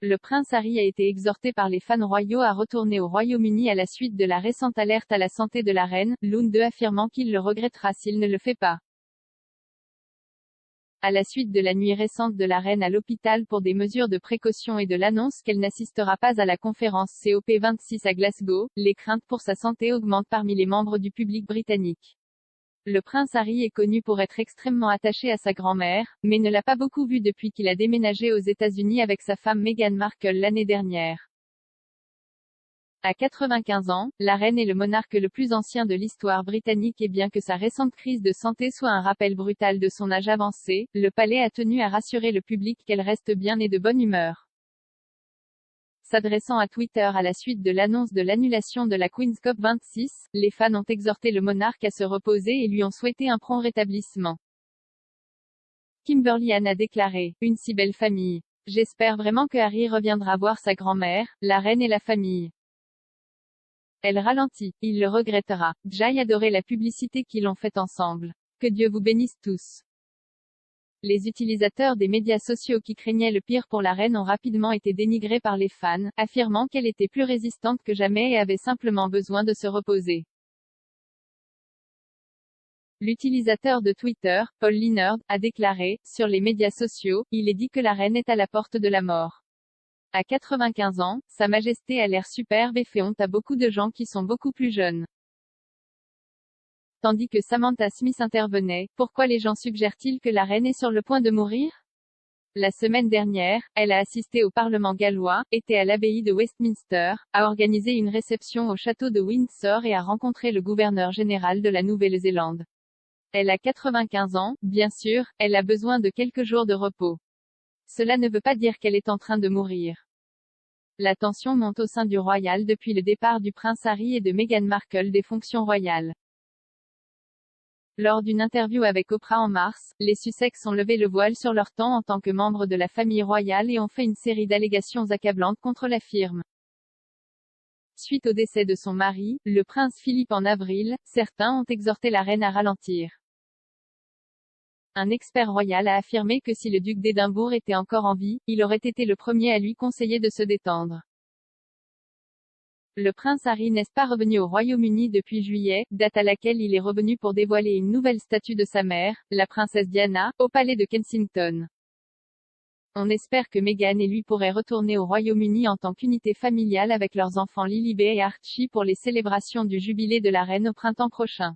le prince Harry a été exhorté par les fans royaux à retourner au Royaume-Uni à la suite de la récente alerte à la santé de la reine, l'une d'eux affirmant qu'il le regrettera s'il ne le fait pas. À la suite de la nuit récente de la reine à l'hôpital pour des mesures de précaution et de l'annonce qu'elle n'assistera pas à la conférence COP26 à Glasgow, les craintes pour sa santé augmentent parmi les membres du public britannique. Le prince Harry est connu pour être extrêmement attaché à sa grand-mère, mais ne l'a pas beaucoup vue depuis qu'il a déménagé aux États-Unis avec sa femme Meghan Markle l'année dernière. À 95 ans, la reine est le monarque le plus ancien de l'histoire britannique et bien que sa récente crise de santé soit un rappel brutal de son âge avancé, le palais a tenu à rassurer le public qu'elle reste bien et de bonne humeur. S'adressant à Twitter à la suite de l'annonce de l'annulation de la Queen's COP26, les fans ont exhorté le monarque à se reposer et lui ont souhaité un prompt rétablissement. Kimberly Ann a déclaré « Une si belle famille. J'espère vraiment que Harry reviendra voir sa grand-mère, la reine et la famille. Elle ralentit. Il le regrettera. Jay adorait la publicité qu'ils ont faite ensemble. Que Dieu vous bénisse tous. » Les utilisateurs des médias sociaux qui craignaient le pire pour la reine ont rapidement été dénigrés par les fans, affirmant qu'elle était plus résistante que jamais et avait simplement besoin de se reposer. L'utilisateur de Twitter, Paul Linard, a déclaré, sur les médias sociaux, il est dit que la reine est à la porte de la mort. À 95 ans, Sa Majesté a l'air superbe et fait honte à beaucoup de gens qui sont beaucoup plus jeunes. Tandis que Samantha Smith intervenait, pourquoi les gens suggèrent-ils que la reine est sur le point de mourir? La semaine dernière, elle a assisté au Parlement gallois, était à l'abbaye de Westminster, a organisé une réception au château de Windsor et a rencontré le gouverneur général de la Nouvelle-Zélande. Elle a 95 ans, bien sûr, elle a besoin de quelques jours de repos. Cela ne veut pas dire qu'elle est en train de mourir. La tension monte au sein du royal depuis le départ du prince Harry et de Meghan Markle des fonctions royales. Lors d'une interview avec Oprah en mars, les Sussex ont levé le voile sur leur temps en tant que membres de la famille royale et ont fait une série d'allégations accablantes contre la firme. Suite au décès de son mari, le prince Philippe en avril, certains ont exhorté la reine à ralentir. Un expert royal a affirmé que si le duc d'Édimbourg était encore en vie, il aurait été le premier à lui conseiller de se détendre. Le prince Harry n'est pas revenu au Royaume-Uni depuis juillet, date à laquelle il est revenu pour dévoiler une nouvelle statue de sa mère, la princesse Diana, au palais de Kensington. On espère que Meghan et lui pourraient retourner au Royaume-Uni en tant qu'unité familiale avec leurs enfants Lilibet et Archie pour les célébrations du jubilé de la reine au printemps prochain.